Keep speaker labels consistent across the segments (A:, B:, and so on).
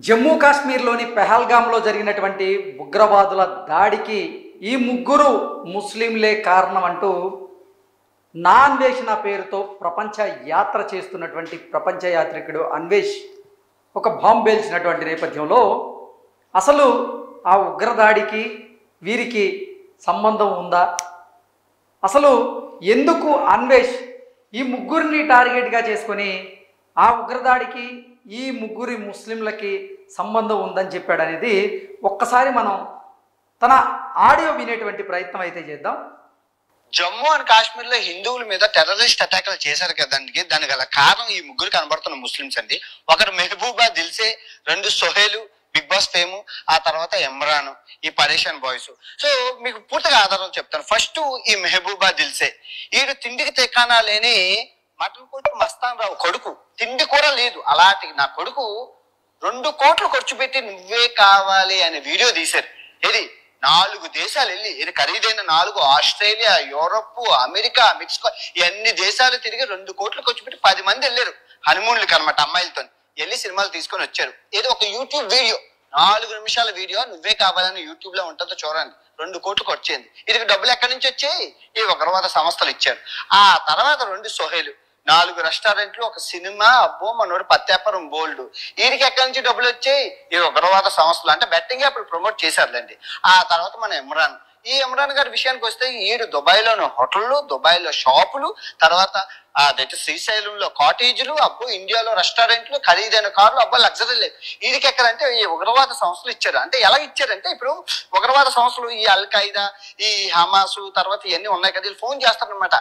A: జమ్మూ కాశ్మీర్లోని పెహల్గాంలో జరిగినటువంటి ఉగ్రవాదుల దాడికి ఈ ముగ్గురు ముస్లింలే కారణం అంటూ నా అన్వేషణ పేరుతో ప్రపంచ యాత్ర చేస్తున్నటువంటి ప్రపంచ యాత్రికుడు అన్వేష్ ఒక బాంబు పేల్చినటువంటి నేపథ్యంలో అసలు ఆ ఉగ్రదాడికి వీరికి సంబంధం ఉందా? అసలు ఎందుకు అన్వేష్ ఈ ముగ్గురిని టార్గెట్గా చేసుకొని ఆ ఉగ్రదాడికి ఈ ముగ్గురి ముస్లింలకి సంబంధం ఉందని చెప్పాడు అనేది ఒక్కసారి మనం తన ఆడియో వినేటువంటి ప్రయత్నం అయితే చేద్దాం.
B: జమ్మూ అండ్ కాశ్మీర్ లో హిందువుల మీద టెర్రరిస్ట్ అటాక్లు చేశారు కదండి. దానికి గల కారణం ఈ ముగ్గురు కనబడుతున్న ముస్లిమ్స్ అండి. ఒకరు మెహబూబా దిల్సే, రెండు సోహేలు బిగ్ బాస్ ఫేమ్, ఆ తర్వాత ఇమ్రాన్, ఈ పరేషాన్ బాయ్స్. సో మీకు పూర్తిగా ఆధారం చెప్తాను. ఫస్ట్ ఈ మెహబూబా దిల్సే, ఈడు తిండికి తెక్కానా లేని మటన్ కోటి మస్తాన్ రావు కొడుకు, తిండి కూడా లేదు. అలాంటి నా కొడుకు 2 కోట్లు ఖర్చు పెట్టి నువ్వే కావాలి అనే వీడియో తీశారు. ఇది 4 దేశాలు వెళ్ళి, ఇది ఖరీదైన 4 ఆస్ట్రేలియా, యూరప్, అమెరికా, మెక్సికో, ఇవన్నీ దేశాలు తిరిగి 2 కోట్లు ఖర్చు పెట్టి 10 మంది వెళ్ళారు హనీమూన్లకి అనమాట. అమ్మాయిలతో వెళ్ళి సినిమాలు తీసుకొని వచ్చారు. ఏదో ఒక యూట్యూబ్ వీడియో 4 నిమిషాల వీడియో నువ్వే కావాలని యూట్యూబ్ లో ఉంటుందో చూడండి. 2 కోట్లు ఖర్చయింది. ఇది డబ్బులు ఎక్కడి నుంచి వచ్చాయి? ఈ ఉగ్రవాద సంస్థలు ఇచ్చారు. ఆ తర్వాత 2 సోహేలు, 4 రెస్టారెంట్లు, ఒక సినిమా, అబ్బో మనోడు పత్యాపరం బోల్డ్. వీరికి ఎక్కడి నుంచి డబ్బులు వచ్చాయి? ఈ ఉగ్రవాద సంస్థలు, అంటే బెట్టింగ్ యాప్లు ప్రమోట్ చేశారులేండి. ఆ తర్వాత మన ఇమ్రాన్, ఈ ఇమ్రాన్ గారి విషయానికి వస్తే ఈడు దుబాయ్లోని హోటళ్ళు, దుబాయ్లో షాపులు, తర్వాత అదైతే శ్రీశైలంలో కాటేజీలు, అబ్బో ఇండియాలో రెస్టారెంట్లు, ఖరీదైన కార్లు, అబ్బో లగ్జరీ లేదు. వీడికి ఎక్కడంటే ఈ ఉగ్రవాద సంస్థలు ఇచ్చారు. అంటే ఎలా ఇచ్చారంటే, ఇప్పుడు ఉగ్రవాద సంస్థలు ఈ అల్ ఖైదా, ఈ హమాసు, తర్వాత ఇవన్నీ ఉన్నాయి కదా, వీళ్ళు ఫోన్ చేస్తారనమాట.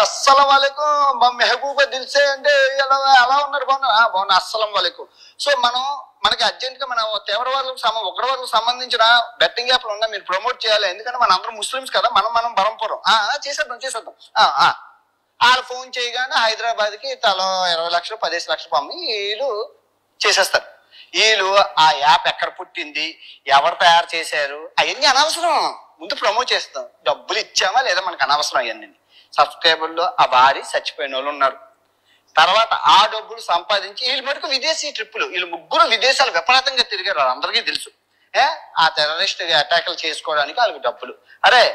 B: అస్సలం వాలేకుం మెహబూబా దిల్సే అంటే ఎలా ఉన్నారు? బాగున్నా అస్సలం వాలేకుం. సో మనకి అర్జెంట్ గా మన తీవ్రవాదులకు ఉగ్రవాదులకు సంబంధించిన బెట్టింగ్ యాప్లు ఉన్నా మీరు ప్రమోట్ చేయాలి. ఎందుకంటే మన అందరం ముస్లిమ్స్ కదా, మనం బరంపురం చేసేద్దాం. వాళ్ళు ఫోన్ చేయగానే హైదరాబాద్ కి తలో 20 లక్షలు 15 లక్షలు పంపి వీళ్ళు చేసేస్తారు. వీళ్ళు ఆ యాప్ ఎక్కడ పుట్టింది, ఎవరు తయారు చేశారు, అవన్నీ అనవసరం. ముందు ప్రమోట్ చేస్తాం. డబ్బులు ఇచ్చామా లేదా మనకు అనవసరం. అవన్నీ సబ్స్క్రైబర్లో ఆ భారీ చచ్చిపోయిన వాళ్ళు ఉన్నారు. తర్వాత ఆ డబ్బులు సంపాదించి వీళ్ళు మటుకు విదేశీ ట్రిప్పులు, వీళ్ళు ముగ్గురు విదేశాలు విపరీతంగా తిరిగారు. అందరికీ తెలుసు. ఆ టెర్రరిస్ట్ అటాక్లు చేసుకోవడానికి వాళ్ళకి డబ్బులు. అరే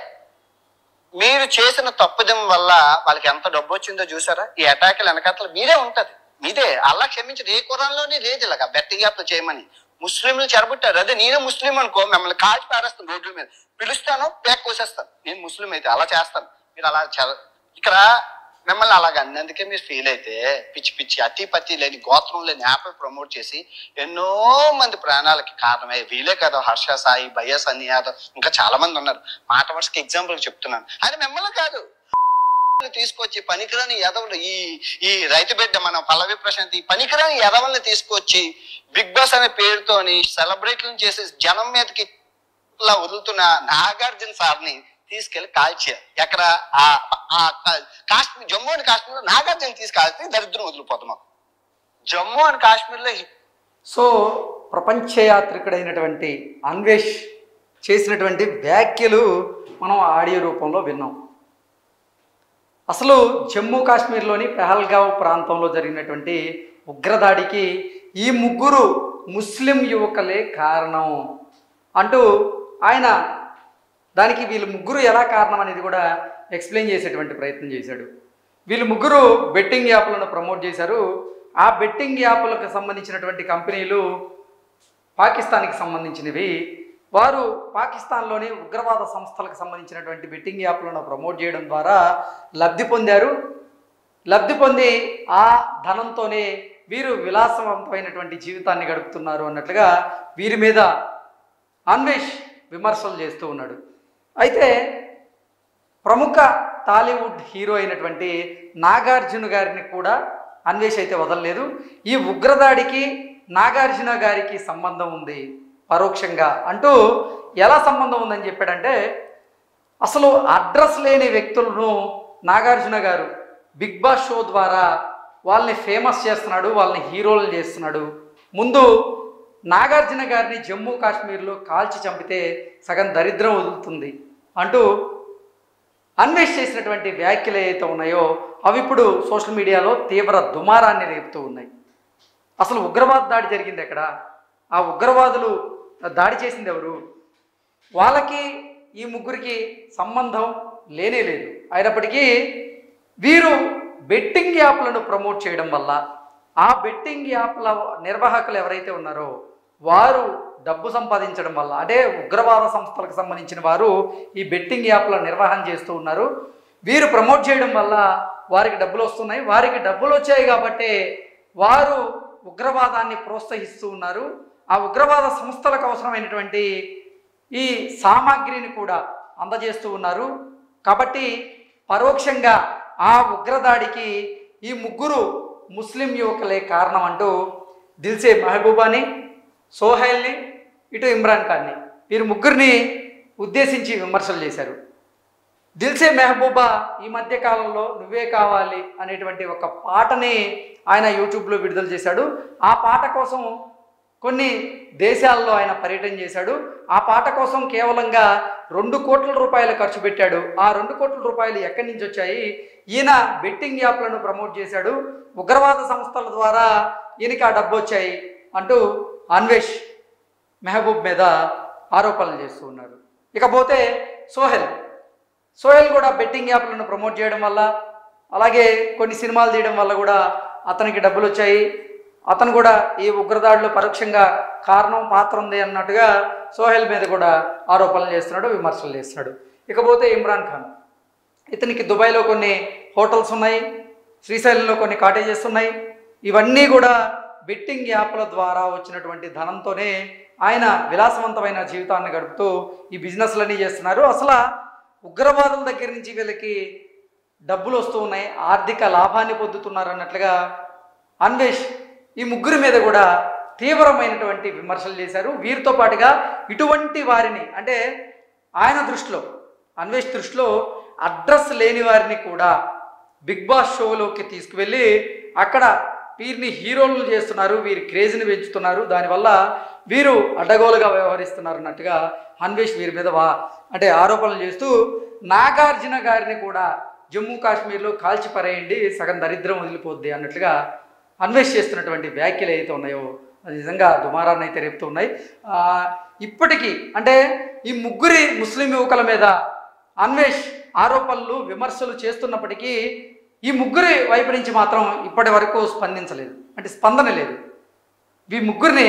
B: మీరు చేసిన తప్పుదం వల్ల వాళ్ళకి ఎంత డబ్బు వచ్చిందో చూసారా? ఈ అటాక్లు వెనకాతలు మీరే ఉంటది, మీదే. అల్లా క్షమించదు. ఏ కురాన్లోనే లేదు ఇలాగా బెట్టింగ్ యాప్లు చేయమని. ముస్లింలు చెరబుట్టారు. అదే నేనే ముస్లిం అనుకో, మిమ్మల్ని కాల్చి పారేస్తాను రోడ్ల మీద, పిలుస్తాను, ప్యాక్ కోసేస్తాను. నేను ముస్లిం అయితే అలా చేస్తాను. మీరు అలా ఇక్కడ మిమ్మల్ని అలాగ అన్నందుకే మీరు ఫీల్ అయితే పిచ్చి పిచ్చి అతి లేని గోత్రం లేని యాప్లు ప్రమోట్ చేసి ఎన్నో మంది ప్రాణాలకి కారణమై వీలే కదా. హర్ష సాయి, భయ్య సన్ని యాదవ్, ఇంకా చాలా మంది ఉన్నారు. మాట వరుసకి ఎగ్జాంపుల్ చెప్తున్నాను. ఆయన మిమ్మల్ని కాదు తీసుకొచ్చి పనికిరాని ఎదవలు, ఈ రైతు బిడ్డ మన పల్లవి ప్రశాంత్, ఈ పనికిరాని ఎదవల్ని తీసుకొచ్చి బిగ్ బాస్ అనే పేరుతోని సెలబ్రేట్లను చేసి జనం మీదకి ఇలా వదులుతున్న నాగార్జున సార్ని తీసుకెళ్లి కాల్చారు. ఎక్కడ? కాశ్మీర్, జమ్మూ అండ్ కాశ్మీర్లో నాగార్జున తీసుకెళ్తే దరిద్రం వదిలిపోతాం. జమ్మూ అండ్ కాశ్మీర్లో
A: సో ప్రపంచ యాత్రికుడైనటువంటి అన్వేష్ చేసినటువంటి వ్యాఖ్యలు మనం ఆడియో రూపంలో విన్నాం. అసలు జమ్మూ కాశ్మీర్లోని పెహల్గావ్ ప్రాంతంలో జరిగినటువంటి ఉగ్రదాడికి ఈ ముగ్గురు ముస్లిం యువకులే కారణం అంటూ ఆయన దానికి వీళ్ళు ముగ్గురు ఎలా కారణం అనేది కూడా ఎక్స్ప్లెయిన్ చేసేటువంటి ప్రయత్నం చేశాడు. వీళ్ళు ముగ్గురు బెట్టింగ్ యాప్లను ప్రమోట్ చేశారు. ఆ బెట్టింగ్ యాప్లకు సంబంధించినటువంటి కంపెనీలు పాకిస్తాన్కి సంబంధించినవి. వారు పాకిస్తాన్లోని ఉగ్రవాద సంస్థలకు సంబంధించినటువంటి బెట్టింగ్ యాప్లను ప్రమోట్ చేయడం ద్వారా లబ్ధి పొందారు. లబ్ధి పొంది ఆ ధనంతోనే వీరు విలాసవంతమైనటువంటి జీవితాన్ని గడుపుతున్నారు అన్నట్లుగా వీరి మీద అన్వేష్ విమర్శలు చేస్తూ ఉన్నాడు. అయితే ప్రముఖ టాలీవుడ్ హీరో అయినటువంటి నాగార్జున గారిని కూడా అన్వేష్ అయితే వదలలేదు. ఈ ఉగ్రదాడికి నాగార్జున గారికి సంబంధం ఉంది పరోక్షంగా అంటూ. ఎలా సంబంధం ఉందని చెప్పాడంటే, అసలు అడ్రస్ లేని వ్యక్తులను నాగార్జున గారు బిగ్ బాస్ షో ద్వారా వాళ్ళని ఫేమస్ చేస్తున్నాడు, వాళ్ళని హీరోలు చేస్తున్నాడు. ముందు నాగార్జున గారిని జమ్మూ కాశ్మీర్లో కాల్చి చంపితే సగం దరిద్రం వదులుతుంది అంటూ అన్వేష్ చేసినటువంటి వ్యాఖ్యలు ఏవైతే ఉన్నాయో అవి ఇప్పుడు సోషల్ మీడియాలో తీవ్ర దుమారాన్ని రేపుతూ ఉన్నాయి. అసలు ఉగ్రవాద దాడి జరిగింది ఎక్కడ? ఆ ఉగ్రవాదులు దాడి చేసింది ఎవరు? వాళ్ళకి ఈ ముగ్గురికి సంబంధం లేనే లేదు. అయినప్పటికీ వీరు బెట్టింగ్ యాప్లను ప్రమోట్ చేయడం వల్ల ఆ బెట్టింగ్ యాప్ల నిర్వాహకులు ఎవరైతే ఉన్నారో వారు డబ్బు సంపాదించడం వల్ల, అంటే ఉగ్రవాద సంస్థలకు సంబంధించిన వారు ఈ బెట్టింగ్ యాప్ల నిర్వహణ చేస్తూ ఉన్నారు. వీరు ప్రమోట్ చేయడం వల్ల వారికి డబ్బులు వస్తున్నాయి. వారికి డబ్బులు వచ్చాయి కాబట్టి వారు ఉగ్రవాదాన్ని ప్రోత్సహిస్తూ ఉన్నారు. ఆ ఉగ్రవాద సంస్థలకు అవసరమైనటువంటి ఈ సామాగ్రిని కూడా అందజేస్తూ ఉన్నారు. కాబట్టి పరోక్షంగా ఆ ఉగ్రదాడికి ఈ ముగ్గురు ముస్లిం యువకులే కారణం అంటూ దిల్సే మెహబూబాని, సోహైల్ని, ఇటు ఇమ్రాన్ ఖాన్ని, వీరు ముగ్గురిని ఉద్దేశించి విమర్శలు చేశారు. దిల్సే మెహబూబా ఈ మధ్య కాలంలో నువ్వే కావాలి అనేటువంటి ఒక పాటని ఆయన యూట్యూబ్లో విడుదల చేశాడు. ఆ పాట కోసం కొన్ని దేశాల్లో ఆయన పర్యటన చేశాడు. ఆ పాట కోసం కేవలంగా 2 కోట్ల రూపాయలు ఖర్చు పెట్టాడు. ఆ 2 కోట్ల రూపాయలు ఎక్కడి నుంచి వచ్చాయి? ఈయన బెట్టింగ్ యాప్లను ప్రమోట్ చేశాడు, ఉగ్రవాద సంస్థల ద్వారా ఈయనకి ఆ డబ్బు వచ్చాయి అంటూ అన్వేష్ మెహబూబ్ మీద ఆరోపణలు చేస్తూ ఉన్నారు. ఇకపోతే సోహెల్ కూడా బెట్టింగ్ యాప్లను ప్రమోట్ చేయడం వల్ల, అలాగే కొన్ని సినిమాలు తీయడం వల్ల కూడా అతనికి డబ్బులు వచ్చాయి. అతను కూడా ఈ ఉగ్రదాడిలో పరోక్షంగా పాత్ర ఉంది అన్నట్టుగా సోహెల్ మీద కూడా ఆరోపణలు చేస్తున్నాడు, విమర్శలు చేస్తున్నాడు. ఇకపోతే ఇమ్రాన్ ఖాన్, ఇతనికి దుబాయ్లో కొన్ని హోటల్స్ ఉన్నాయి, శ్రీశైలంలో కొన్ని కాటేజెస్ ఉన్నాయి. ఇవన్నీ కూడా బెట్టింగ్ యాప్ల ద్వారా వచ్చినటువంటి ధనంతోనే ఆయన విలాసవంతమైన జీవితాన్ని గడుపుతూ ఈ బిజినెస్లన్నీ చేస్తున్నారు. అసలు ఉగ్రవాదుల దగ్గర నుంచి వీళ్ళకి డబ్బులు వస్తూ ఉన్నాయి, ఆర్థిక లాభాన్ని పొందుతున్నారు అన్నట్లుగా అన్వేష్ ఈ ముగ్గురి మీద కూడా తీవ్రమైనటువంటి విమర్శలు చేశారు. వీరితో పాటుగా ఇటువంటి వారిని, అంటే ఆయన దృష్టిలో, అన్వేష్ దృష్టిలో అడ్రస్ లేని వారిని కూడా బిగ్ బాస్ షోలోకి తీసుకువెళ్ళి అక్కడ వీరిని హీరోలను చేస్తున్నారు, వీరి క్రేజ్ని పెంచుతున్నారు, దానివల్ల వీరు అడ్డగోలుగా వ్యవహరిస్తున్నారు అన్నట్టుగా అన్వేష్ వీరి మీద అంటే ఆరోపణలు చేస్తూ నాగార్జున గారిని కూడా జమ్మూ కాశ్మీర్లో కాల్చి పరేయండి, సగం దరిద్రం వదిలిపోద్ది అన్నట్లుగా అన్వేష్ చేస్తున్నటువంటి వ్యాఖ్యలు ఏవైతే ఉన్నాయో అది నిజంగా దుమారాన్ని అయితే రేపుతూ ఉన్నాయి. ఇప్పటికీ అంటే ఈ ముగ్గురి ముస్లిం యువకుల మీద అన్వేష్ ఆరోపణలు విమర్శలు చేస్తున్నప్పటికీ ఈ ముగ్గురి వైపు నుంచి మాత్రం ఇప్పటి వరకు స్పందించలేదు, అంటే స్పందన లేదు. ఈ ముగ్గురిని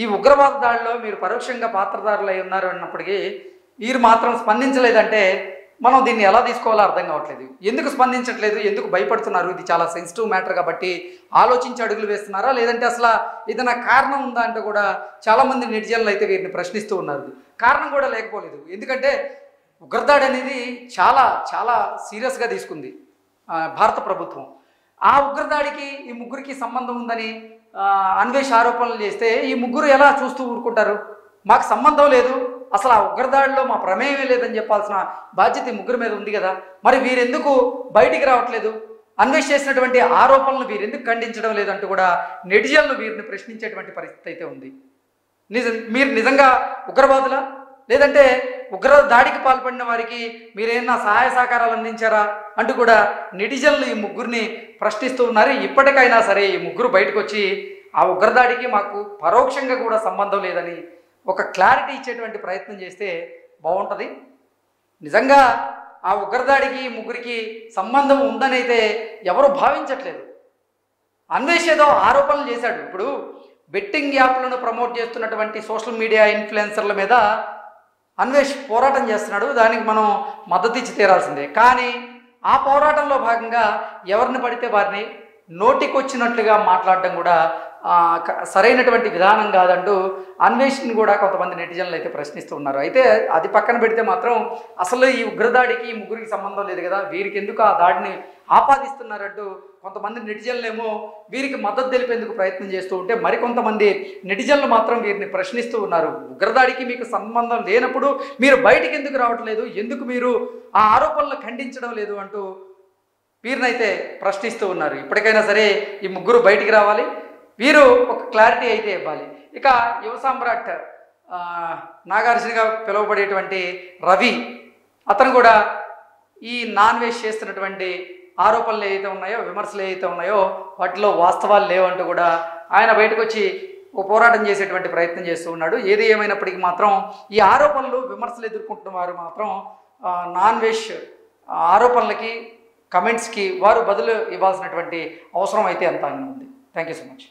A: ఈ ఉగ్రవాద దాడిలో మీరు పరోక్షంగా పాత్రధారులు అయి ఉన్నారు అన్నప్పటికీ వీరు మాత్రం స్పందించలేదంటే మనం దీన్ని ఎలా తీసుకోవాలో అర్థం కావట్లేదు. ఎందుకు స్పందించట్లేదు, ఎందుకు భయపడుతున్నారు? ఇది చాలా సెన్సిటివ్ మ్యాటర్ కాబట్టి ఆలోచించి అడుగులు వేస్తున్నారా, లేదంటే అసలు ఏదైనా కారణం ఉందా అంటే కూడా చాలామంది నెటిజన్లు అయితే వీరిని ప్రశ్నిస్తూ ఉన్నారు. కారణం కూడా లేకపోలేదు, ఎందుకంటే ఉగ్రదాడి అనేది చాలా చాలా సీరియస్గా తీసుకుంది భారత ప్రభుత్వం. ఆ ఉగ్రదాడికి ఈ ముగ్గురికి సంబంధం ఉందని అన్వేష్ ఆరోపణలు చేస్తే ఈ ముగ్గురు ఎలా చూస్తూ ఊరుకుంటారు? మాకు సంబంధం లేదు, అసలు ఆ ఉగ్రదాడిలో మా ప్రమేయమే లేదని చెప్పాల్సిన బాధ్యత ఈ ముగ్గురు మీద ఉంది కదా. మరి వీరెందుకు బయటికి రావట్లేదు? అన్వేష్ చేసినటువంటి ఆరోపణలు వీరెందుకు ఖండించడం లేదంటూ కూడా నెటిజన్లు వీరిని ప్రశ్నించేటువంటి పరిస్థితి అయితే ఉంది. మీరు నిజంగా ఉగ్రవాదులా, లేదంటే ఉగ్ర దాడికి పాల్పడిన వారికి మీరేమన్నా సహాయ సహకారాలు అందించారా అంటూ కూడా నెటిజన్లు ఈ ముగ్గురిని ప్రశ్నిస్తూ ఉన్నారు. ఇప్పటికైనా సరే ఈ ముగ్గురు బయటకు వచ్చి ఆ ఉగ్రదాడికి మాకు పరోక్షంగా కూడా సంబంధం లేదని ఒక క్లారిటీ ఇచ్చేటువంటి ప్రయత్నం చేస్తే బాగుంటుంది. నిజంగా ఆ ఉగ్రదాడికి ముగ్గురికి సంబంధం ఉందని అయితే ఎవరు భావించట్లేదు. అన్వేష్ ఏదో ఆరోపణలు చేశాడు. ఇప్పుడు బెట్టింగ్ యాప్లను ప్రమోట్ చేస్తున్నటువంటి సోషల్ మీడియా ఇన్ఫ్లుయెన్సర్ల మీద అన్వేష్ పోరాటం చేస్తున్నాడు, దానికి మనం మద్దతు ఇచ్చి తీరాల్సిందే. కానీ ఆ పోరాటంలో భాగంగా ఎవరిని పడితే వారిని నోటికొచ్చినట్లుగా మాట్లాడడం కూడా సరైనటువంటి విధానం కాదంటూ అన్వేషణను కూడా కొంతమంది నెటిజన్లు అయితే ప్రశ్నిస్తూ ఉన్నారు. అయితే అది పక్కన పెడితే మాత్రం అసలు ఈ ఉగ్రదాడికి ఈ ముగ్గురికి సంబంధం లేదు కదా, వీరికి ఎందుకు ఆ దాడిని ఆపాదిస్తున్నారంటూ కొంతమంది నెటిజన్లేమో వీరికి మద్దతు తెలిపేందుకు ప్రయత్నం చేస్తూ ఉంటే మరికొంతమంది నెటిజన్లు మాత్రం వీరిని ప్రశ్నిస్తూ ఉన్నారు. ఉగ్రదాడికి మీకు సంబంధం లేనప్పుడు మీరు బయటికి ఎందుకు రావట్లేదు, ఎందుకు మీరు ఆ ఆరోపణలు ఖండించడం లేదు అంటూ వీరినైతే ప్రశ్నిస్తూ ఉన్నారు. ఇప్పటికైనా సరే ఈ ముగ్గురు బయటికి రావాలి, వీరు ఒక క్లారిటీ అయితే ఇవ్వాలి. ఇక యువ సామ్రాట్ నాగార్జునగా పిలువబడేటువంటి రవి, అతను కూడా ఈ నాన్ వెజ్ చేస్తున్నటువంటి ఆరోపణలు ఏవైతే ఉన్నాయో, విమర్శలు ఏవైతే ఉన్నాయో వాటిలో వాస్తవాలు లేవంటూ కూడా ఆయన బయటకు వచ్చి ఓ పోరాటం చేసేటువంటి ప్రయత్నం చేస్తూ ఉన్నాడు. ఏది ఏమైనప్పటికీ మాత్రం ఈ ఆరోపణలు విమర్శలు ఎదుర్కొంటున్న వారు మాత్రం నాన్ వెజ్ ఆరోపణలకి కమెంట్స్కి వారు బదులు ఇవ్వాల్సినటువంటి అవసరం అయితే ఎంత ఉంది. Thank you so much.